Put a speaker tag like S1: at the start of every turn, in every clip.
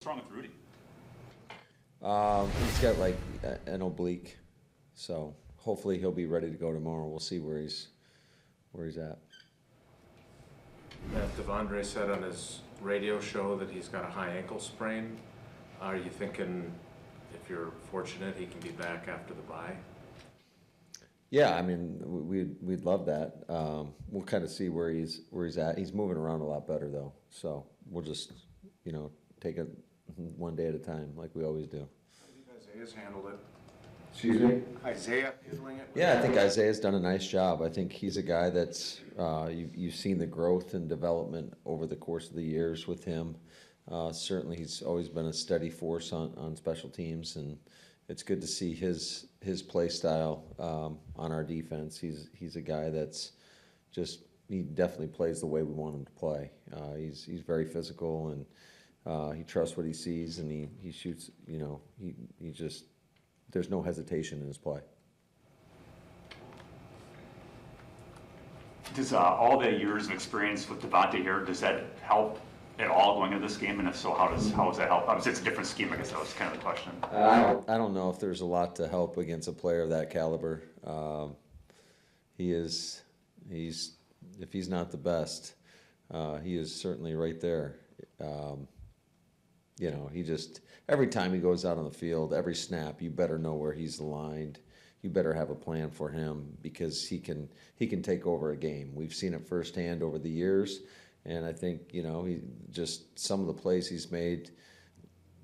S1: What's wrong with Rudy?
S2: He's got like an oblique, so hopefully he'll be ready to go tomorrow. We'll see where he's at.
S3: Devondre said on his radio show that he's got a high ankle sprain. Are you thinking, if you're fortunate, he can be back after the bye?
S2: Yeah, I mean, we'd love that. We'll kind of see where he's at. He's moving around a lot better though, so we'll just take it one day at a time like we always do.
S4: I think Isaiah's handled it.
S2: Excuse me?
S4: Isaiah handling it?
S2: Yeah, I think Isaiah's done a nice job. I think he's a guy that's you've seen the growth and development over the course of the years with him. Certainly, he's always been a steady force on special teams, and it's good to see his play style on our defense. He's a guy that's he definitely plays the way we want him to play. He's very physical, and he trusts what he sees, and he shoots. He just there's no hesitation in his play.
S1: Does all the years of experience with Devontae here, does that help at all going into this game? And if so, how does that help? Obviously, it's a different scheme. I guess that was kind of the question.
S2: I don't know if there's a lot to help against a player of that caliber. If he's not the best, he is certainly right there. He just, every time he goes out on the field, every snap, you better know where he's aligned. You better have a plan for him because he can take over a game. We've seen it firsthand over the years, and I think he just some of the plays he's made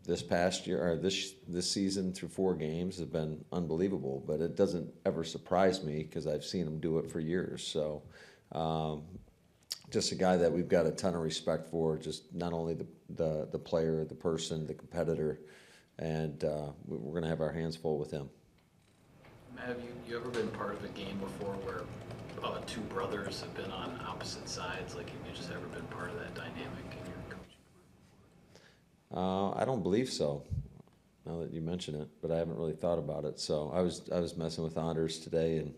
S2: this past year or this season through 4 games have been unbelievable. But it doesn't ever surprise me because I've seen him do it for years. So. Just a guy that we've got a ton of respect for, just not only the player, the person, the competitor, and we're going to have our hands full with him.
S5: Matt, have you ever been part of a game before where two brothers have been on opposite sides? Like, have you just ever been part of that dynamic in your coaching career?
S2: I don't believe so, now that you mention it, but I haven't really thought about it. So I was messing with Anders today and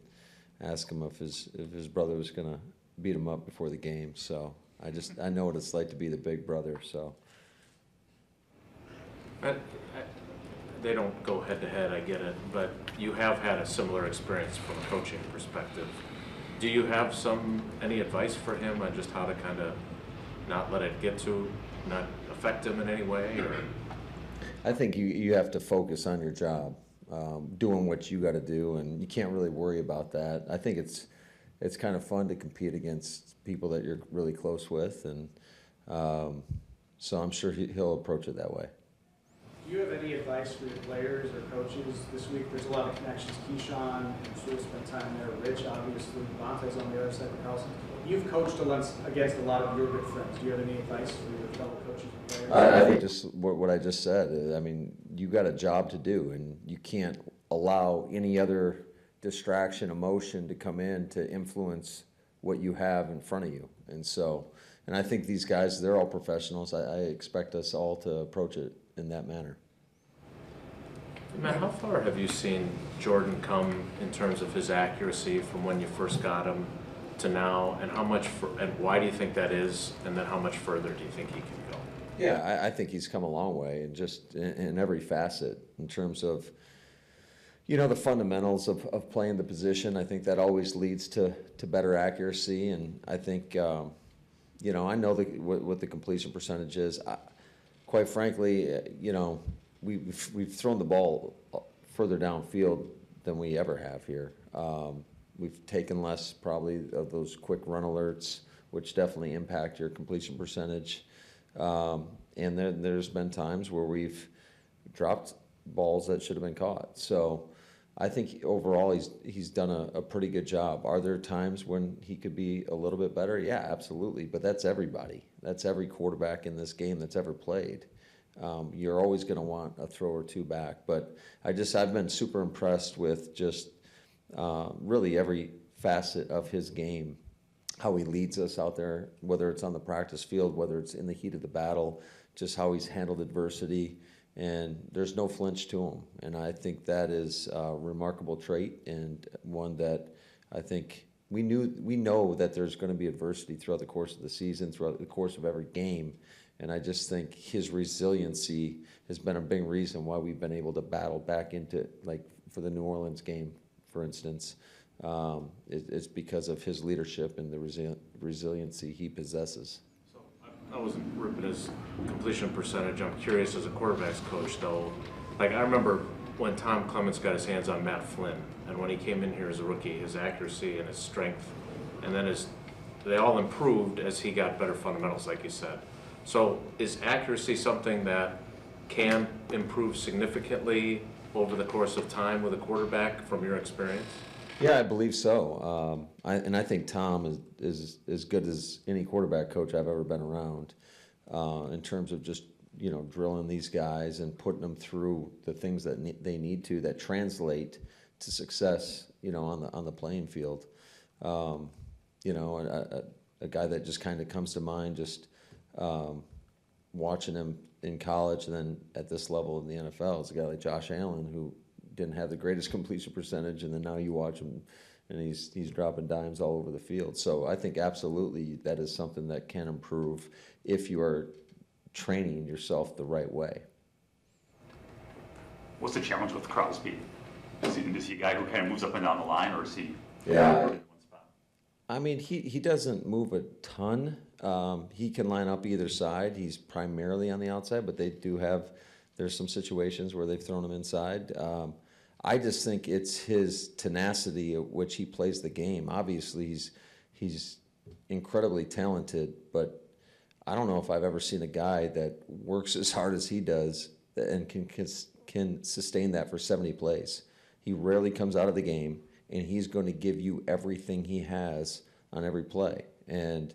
S2: asked him if his brother was going to beat him up before the game. So I know what it's like to be the big brother. So
S3: They don't go head to head, I get it, but you have had a similar experience from a coaching perspective. Do you have any advice for him on just how to kind of not let it not affect him in any way? Or?
S2: I think you have to focus on your job, doing what you got to do, and you can't really worry about that. I think it's kind of fun to compete against people that you're really close with, and so I'm sure he'll approach it that way.
S6: Do you have any advice for your players or coaches this week? There's a lot of connections. Keyshawn, I'm sure spent time there. Rich, obviously. Devontae's on the other side of the house. You've coached against a lot of your good friends. Do you have any advice for your fellow coaches and players?
S2: I think just what I just said. I mean, you got a job to do, and you can't allow any other distraction, emotion to come in to influence what you have in front of you. And I think these guys, they're all professionals. I expect us all to approach it in that manner.
S3: Matt, how far have you seen Jordan come in terms of his accuracy from when you first got him to now, and and why do you think that is, and then how much further do you think he can go?
S2: Yeah, I think he's come a long way, and just in every facet, in terms of the fundamentals of playing the position. I think that always leads to better accuracy, and I think I know what the completion percentage is. Quite frankly, we've thrown the ball further downfield than we ever have here. We've taken less probably of those quick run alerts, which definitely impact your completion percentage. And there's been times where we've dropped balls that should have been caught. So I think overall he's done a pretty good job. Are there times when he could be a little bit better? Yeah, absolutely. But that's everybody. That's every quarterback in this game that's ever played. You're always going to want a throw or two back. But I've been super impressed with just really every facet of his game, how he leads us out there, whether it's on the practice field, whether it's in the heat of the battle, just how he's handled adversity. And there's no flinch to him. And I think that is a remarkable trait, and one that I think we know that there's going to be adversity throughout the course of the season, throughout the course of every game. And I just think his resiliency has been a big reason why we've been able to battle back into, like, for the New Orleans game, for instance. It's because of his leadership and the resiliency he possesses.
S3: So I wasn't ripping his completion percentage. I'm curious as a quarterback's coach, though. Like, I remember when Tom Clements got his hands on Matt Flynn, and when he came in here as a rookie, his accuracy and his strength, and then they all improved as he got better fundamentals, like you said. So is accuracy something that can improve significantly over the course of time with a quarterback from your experience?
S2: Yeah, I believe so. I think Tom is as good as any quarterback coach I've ever been around in terms of just, drilling these guys and putting them through the things that they need to that translate to success, on the playing field. A guy that just kind of comes to mind, just watching him in college and then at this level in the NFL is a guy like Josh Allen, who didn't have the greatest completion percentage, and then now you watch him and he's dropping dimes all over the field. So I think absolutely that is something that can improve if you are training yourself the right way.
S1: What's the challenge with Crosby? Is he a guy who kind of moves up and down the line, or is he
S2: Yeah.
S1: in one spot?
S2: I mean, he doesn't move a ton. He can line up either side. He's primarily on the outside, but there's some situations where they've thrown him inside. I just think it's his tenacity at which he plays the game. Obviously, he's incredibly talented, but I don't know if I've ever seen a guy that works as hard as he does and can sustain that for 70 plays. He rarely comes out of the game, and he's going to give you everything he has on every play. And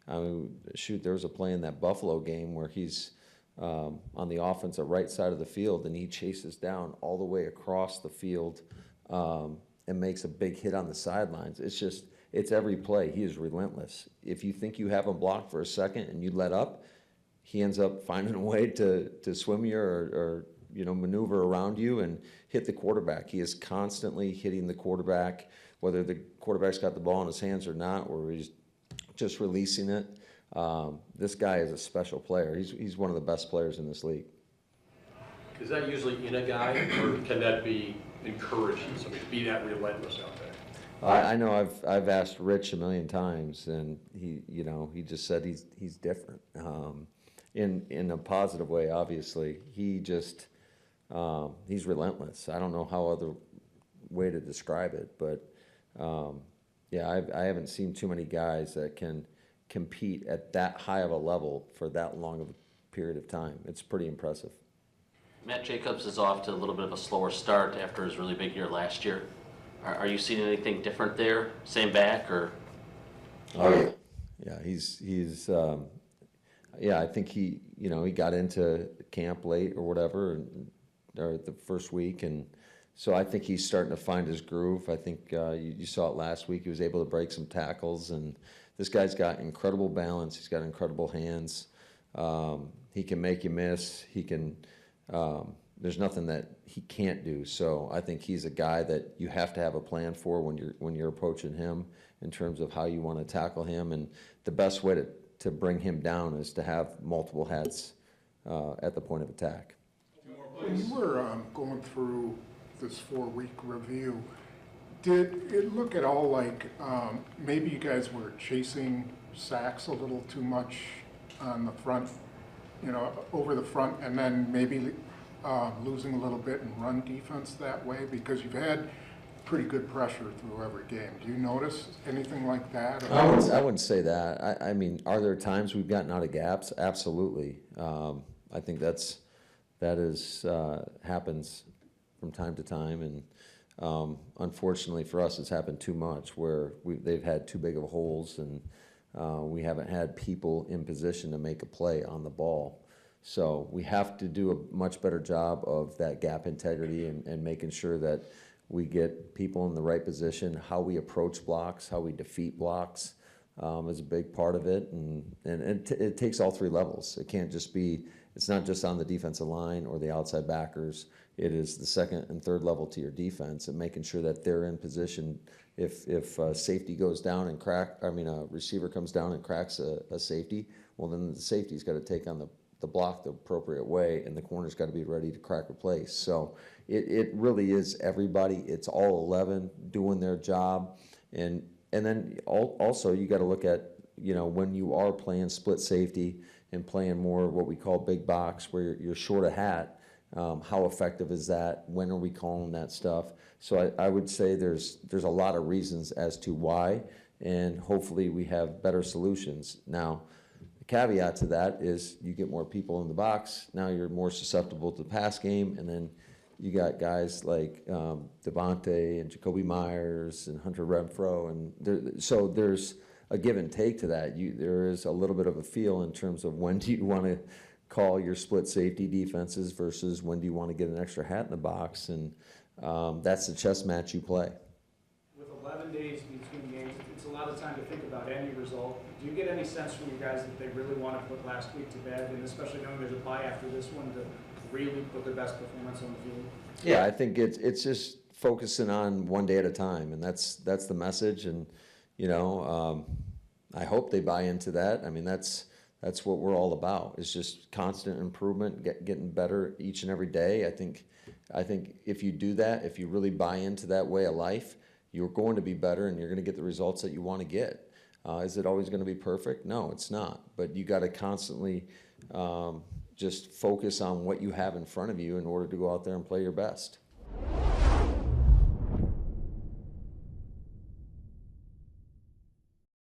S2: I mean, shoot, there was a play in that Buffalo game where he's on the offensive right side of the field, and he chases down all the way across the field and makes a big hit on the sidelines. It's every play. He is relentless. If you think you have him blocked for a second and you let up, he ends up finding a way to swim you or maneuver around you and hit the quarterback. He is constantly hitting the quarterback, whether the quarterback's got the ball in his hands or not, or he's just releasing it. This guy is a special player. He's one of the best players in this league.
S7: Is that usually in a guy, or can that be encouraging somebody to be that relentless out there?
S2: I know I've asked Rich a million times, and he just said he's different in a positive way. Obviously, he's relentless. I don't know how other way to describe it, but I haven't seen too many guys that can compete at that high of a level for that long of a period of time. It's pretty impressive.
S8: Matt Jacobs is off to a little bit of a slower start after his really big year last year. Are you seeing anything different there? Same back or?
S2: Oh yeah, I think he got into camp late or whatever, or the first week, and so I think he's starting to find his groove. I think you saw it last week. He was able to break some tackles, and this guy's got incredible balance. He's got incredible hands. He can make you miss. He can. There's nothing that he can't do. So I think he's a guy that you have to have a plan for when you're approaching him in terms of how you want to tackle him. And the best way to bring him down is to have multiple hats at the point of attack.
S9: When you were going through this 4-week review, did it look at all like maybe you guys were chasing sacks a little too much on the front, over the front, and then maybe losing a little bit in run defense that way? Because you've had pretty good pressure through every game. Do you notice anything like that?
S2: I wouldn't say that. I mean, are there times we've gotten out of gaps? Absolutely. I think that happens from time to time, and unfortunately for us, it's happened too much where they've had too big of holes, and we haven't had people in position to make a play on the ball. So we have to do a much better job of that gap integrity and making sure that we get people in the right position. How we approach blocks, how we defeat blocks is a big part of it, and it takes all three levels. It can't just be. It's not just on the defensive line or the outside backers. It is the second and third level to your defense and making sure that they're in position. If safety goes down and a receiver comes down and cracks a safety, well, then the safety's got to take on the block the appropriate way, and the corner's got to be ready to crack a place. So it really is everybody. It's all 11 doing their job, and then also you got to look at, you know, when you are playing split safety and playing more what we call big box, where you're short a hat. How effective is that? When are we calling that stuff? So I would say there's a lot of reasons as to why, and hopefully we have better solutions. Now, the caveat to that is you get more people in the box, now you're more susceptible to the pass game, and then you got guys like Devontae and Jacoby Myers and Hunter Renfro, and so there's a give and take to that. There is a little bit of a feel in terms of when do you want to call your split safety defenses versus when do you want to get an extra hat in the box, and that's the chess match you play.
S6: With 11 days between games, it's a lot of time to think about any result. Do you get any sense from you guys that they really want to put last week to bed, and especially knowing there's a bye after this one, to really put their best performance on the field?
S2: Yeah, I think it's just focusing on one day at a time, and that's the message. And you know, I hope they buy into that. I mean, that's what we're all about. It's just constant improvement, getting better each and every day. I think if you do that, if you really buy into that way of life, you're going to be better, and you're going to get the results that you want to get. Is it always going to be perfect? No, it's not. But you got to constantly just focus on what you have in front of you in order to go out there and play your best.